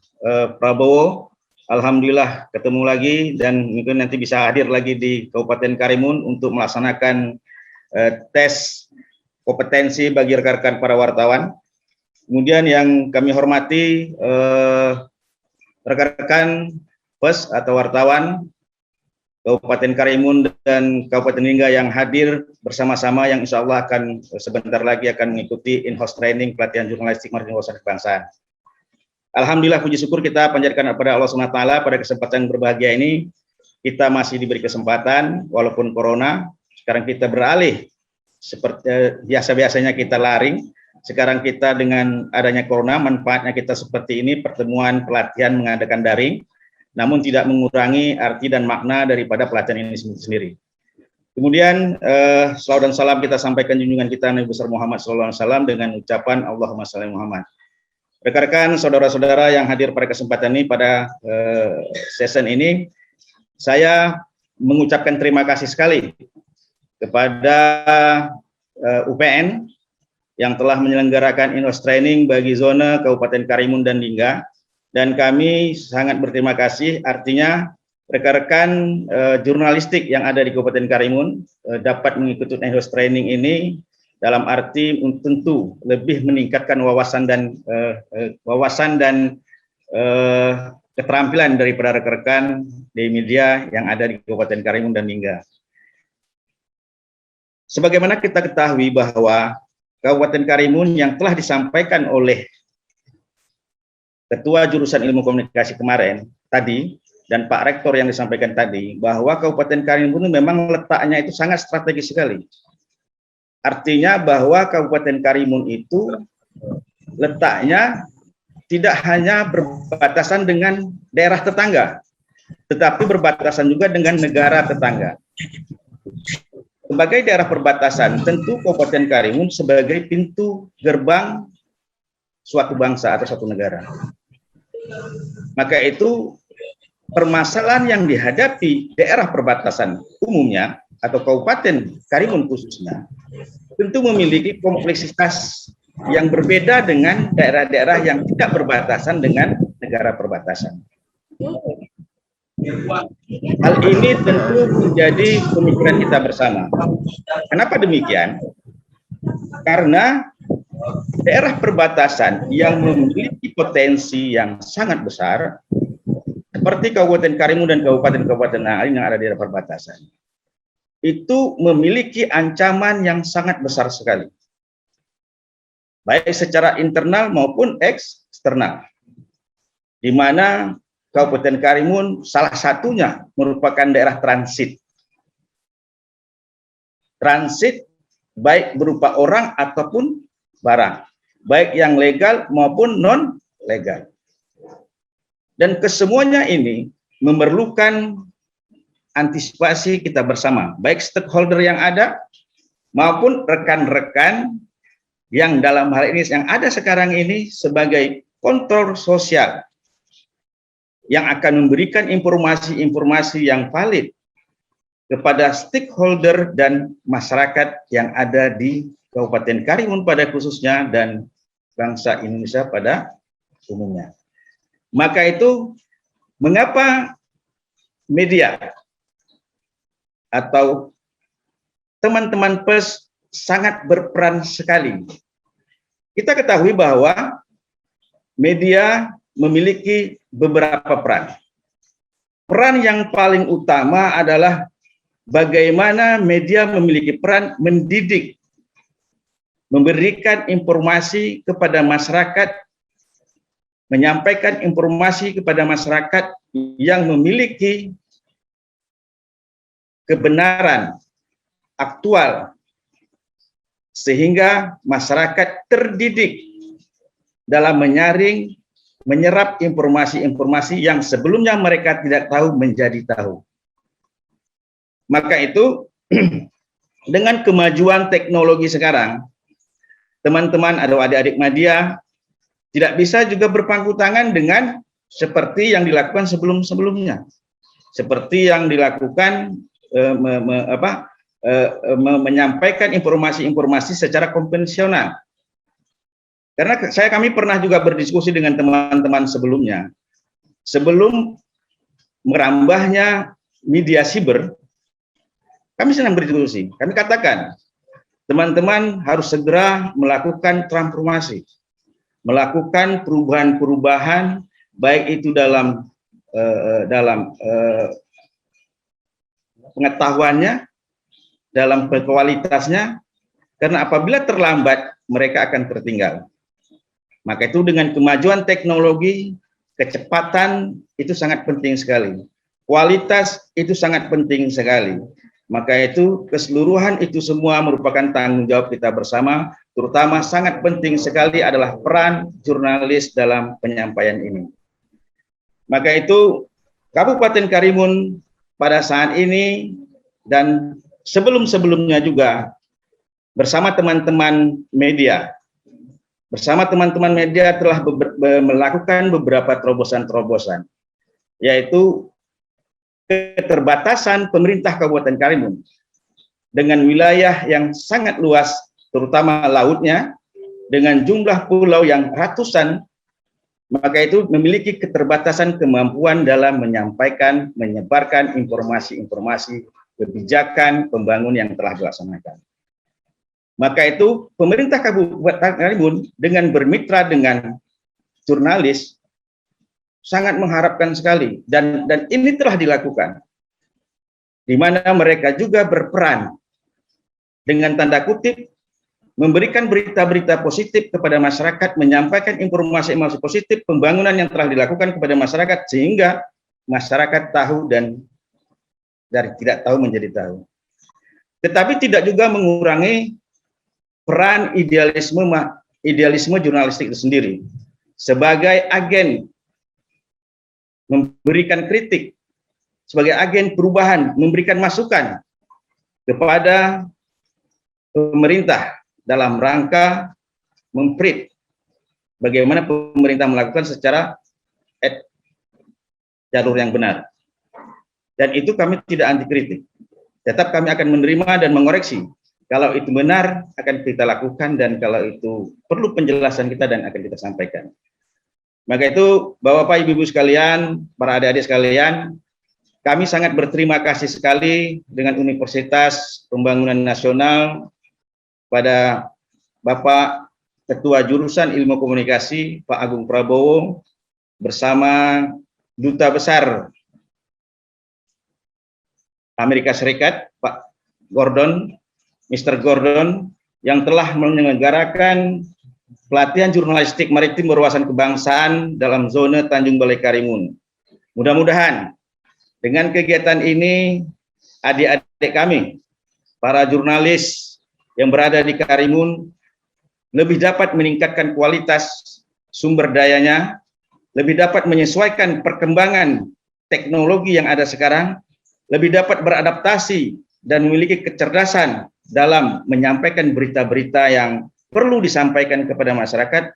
Prabowo. Alhamdulillah ketemu lagi, dan mungkin nanti bisa hadir lagi di Kabupaten Karimun untuk melaksanakan tes kompetensi bagi rekan-rekan para wartawan. Kemudian yang kami hormati rekan-rekan pers atau wartawan Kabupaten Karimun dan Kabupaten Lingga yang hadir bersama-sama, yang insya Allah akan sebentar lagi akan mengikuti in-house training pelatihan jurnalistik marketing wawasan kebangsaan. Alhamdulillah, puji syukur kita panjatkan kepada Allah SWT pada kesempatan berbahagia ini. Kita masih diberi kesempatan walaupun corona. Sekarang kita beralih seperti biasa-biasanya kita laring. Sekarang kita dengan adanya corona, manfaatnya kita seperti ini, pertemuan pelatihan mengadakan daring, namun tidak mengurangi arti dan makna daripada pelatihan ini sendiri. Kemudian salawat dan salam kita sampaikan junjungan kita Nabi besar Muhammad SAW dengan ucapan Allahumma shalli Muhammad. Rekan-rekan, saudara-saudara yang hadir pada kesempatan ini, pada session ini, saya mengucapkan terima kasih sekali kepada UPN yang telah menyelenggarakan in-house training bagi zona Kabupaten Karimun dan Lingga, dan kami sangat berterima kasih. Artinya rekan-rekan jurnalistik yang ada di Kabupaten Karimun dapat mengikuti in-house training ini dalam arti tentu lebih meningkatkan wawasan dan keterampilan daripada rekan-rekan di media yang ada di Kabupaten Karimun dan Lingga. Sebagaimana kita ketahui bahwa Kabupaten Karimun yang telah disampaikan oleh Ketua Jurusan Ilmu Komunikasi kemarin tadi, dan Pak Rektor yang disampaikan tadi, bahwa Kabupaten Karimun memang letaknya itu sangat strategis sekali. Artinya bahwa Kabupaten Karimun itu letaknya tidak hanya berbatasan dengan daerah tetangga, tetapi berbatasan juga dengan negara tetangga. Sebagai daerah perbatasan, tentu Kabupaten Karimun sebagai pintu gerbang suatu bangsa atau suatu negara. Maka itu permasalahan yang dihadapi daerah perbatasan umumnya atau Kabupaten Karimun khususnya tentu memiliki kompleksitas yang berbeda dengan daerah-daerah yang tidak berbatasan dengan negara perbatasan. Hal ini tentu menjadi pemikiran kita bersama. Kenapa demikian? Karena daerah perbatasan yang memiliki potensi yang sangat besar, seperti Kabupaten Karimun dan kabupaten-kabupaten lain yang ada di daerah perbatasan, itu memiliki ancaman yang sangat besar sekali, baik secara internal maupun eksternal, di mana Kabupaten Karimun salah satunya merupakan daerah transit. Transit baik berupa orang ataupun barang. baik yang legal maupun non legal. Dan kesemuanya ini memerlukan antisipasi kita bersama, baik stakeholder yang ada maupun rekan-rekan yang dalam hal ini yang ada sekarang ini sebagai kontrol sosial yang akan memberikan informasi-informasi yang valid kepada stakeholder dan masyarakat yang ada di Kabupaten Karimun pada khususnya dan bangsa Indonesia pada umumnya. Maka itu mengapa media atau teman-teman pers sangat berperan sekali. Kita ketahui bahwa media memiliki beberapa peran. Peran yang paling utama adalah bagaimana media memiliki peran mendidik, memberikan informasi kepada masyarakat, menyampaikan informasi kepada masyarakat yang memiliki kebenaran aktual, sehingga masyarakat terdidik dalam menyaring, menyerap informasi-informasi yang sebelumnya mereka tidak tahu menjadi tahu. Maka itu dengan kemajuan teknologi sekarang, teman-teman atau adik-adik media tidak bisa juga berpangku tangan dengan seperti yang dilakukan sebelum-sebelumnya. Seperti yang dilakukan menyampaikan informasi-informasi secara konvensional. Karena kami pernah juga berdiskusi dengan teman-teman sebelumnya. Sebelum merambahnya media siber, kami sedang berdiskusi. Kami katakan, teman-teman harus segera melakukan transformasi, melakukan perubahan-perubahan, baik itu dalam pengetahuannya, dalam kualitasnya, karena apabila terlambat, mereka akan tertinggal. Maka itu dengan kemajuan teknologi, kecepatan itu sangat penting sekali. Kualitas itu sangat penting sekali. Maka itu keseluruhan itu semua merupakan tanggung jawab kita bersama, terutama sangat penting sekali adalah peran jurnalis dalam penyampaian ini. Maka itu Kabupaten Karimun pada saat ini dan sebelum-sebelumnya juga bersama teman-teman media telah melakukan beberapa terobosan-terobosan, yaitu keterbatasan pemerintah Kabupaten Karimun dengan wilayah yang sangat luas, terutama lautnya, dengan jumlah pulau yang ratusan, maka itu memiliki keterbatasan kemampuan dalam menyampaikan, menyebarkan informasi-informasi kebijakan pembangunan yang telah dilaksanakan. Maka itu pemerintah Kabupaten Karimun dengan bermitra dengan jurnalis sangat mengharapkan sekali dan ini telah dilakukan, di mana mereka juga berperan dengan tanda kutip memberikan berita-berita positif kepada masyarakat, menyampaikan informasi-informasi positif pembangunan yang telah dilakukan kepada masyarakat sehingga masyarakat tahu dan dari tidak tahu menjadi tahu. Tetapi tidak juga mengurangi peran idealisme jurnalistik itu sendiri sebagai agen memberikan kritik, sebagai agen perubahan, memberikan masukan kepada pemerintah dalam rangka memprit bagaimana pemerintah melakukan secara jalur yang benar. Dan itu kami tidak anti kritik. Tetap kami akan menerima dan mengoreksi. Kalau itu benar akan kita lakukan dan kalau itu perlu penjelasan kita dan akan kita sampaikan. Maka itu Bapak Ibu sekalian, para adik-adik sekalian, kami sangat berterima kasih sekali dengan Universitas Pembangunan Nasional pada Bapak Ketua Jurusan Ilmu Komunikasi Pak Agung Prabowo bersama Duta Besar Amerika Serikat Pak Gordon, Mr. Gordon, yang telah menyelenggarakan pelatihan jurnalistik maritim berwawasan kebangsaan dalam zona Tanjung Balai Karimun. Mudah-mudahan dengan kegiatan ini adik-adik kami, para jurnalis yang berada di Karimun, lebih dapat meningkatkan kualitas sumber dayanya, lebih dapat menyesuaikan perkembangan teknologi yang ada sekarang, lebih dapat beradaptasi dan memiliki kecerdasan dalam menyampaikan berita-berita yang perlu disampaikan kepada masyarakat,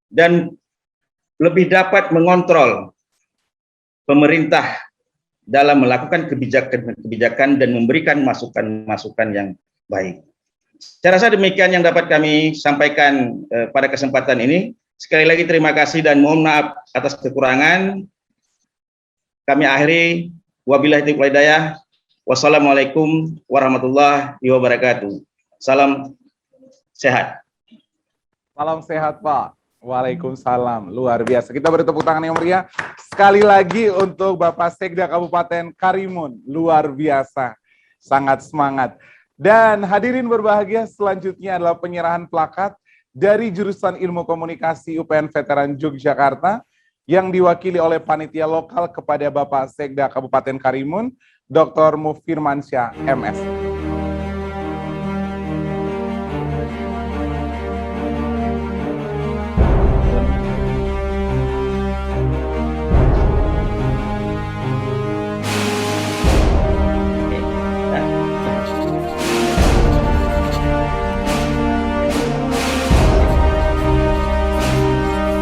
dan lebih dapat mengontrol pemerintah dalam melakukan kebijakan dan memberikan masukan-masukan yang baik. Saya rasa demikian yang dapat kami sampaikan pada kesempatan ini. Sekali lagi terima kasih dan mohon maaf atas kekurangan. Kami akhiri, wabillahi taufiq wal hidayah. Wassalamualaikum warahmatullahi wabarakatuh. Salam sehat. Salam sehat, Pak. Waalaikumsalam. Luar biasa. Kita beri tepuk tangan yang meriah sekali lagi untuk Bapak Sekda Kabupaten Karimun. Luar biasa. Sangat semangat. Dan hadirin berbahagia, selanjutnya adalah penyerahan plakat dari jurusan Ilmu Komunikasi UPN Veteran Yogyakarta yang diwakili oleh panitia lokal kepada Bapak Sekda Kabupaten Karimun, Dr. Mufirmansyah, MS.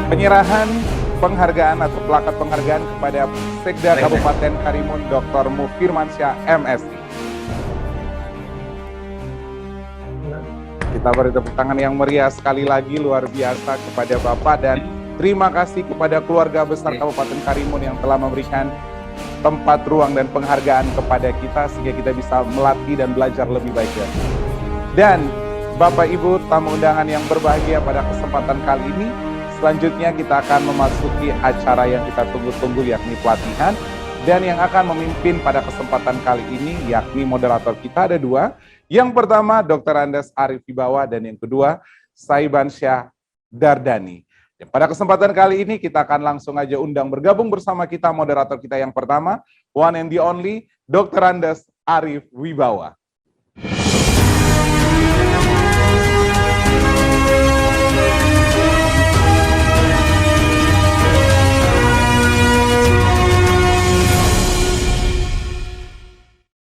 Penyerahan penghargaan atau plakat penghargaan kepada Sekda Kabupaten Karimun Dr. Mufirmansyah MSI. Kita beri tepuk tangan yang meriah sekali lagi, luar biasa kepada Bapak, dan terima kasih kepada keluarga besar Kabupaten Karimun yang telah memberikan tempat, ruang, dan penghargaan kepada kita sehingga kita bisa melatih dan belajar lebih baik lagi. Dan Bapak Ibu tamu undangan yang berbahagia, pada kesempatan kali ini selanjutnya kita akan memasuki acara yang kita tunggu-tunggu, yakni pelatihan. Dan yang akan memimpin pada kesempatan kali ini yakni moderator kita ada dua. Yang pertama Dr. Andes Arif Wibawa dan yang kedua Saibansyah Dardani. Pada kesempatan kali ini kita akan langsung aja undang bergabung bersama kita moderator kita yang pertama, one and the only Dr. Andes Arif Wibawa.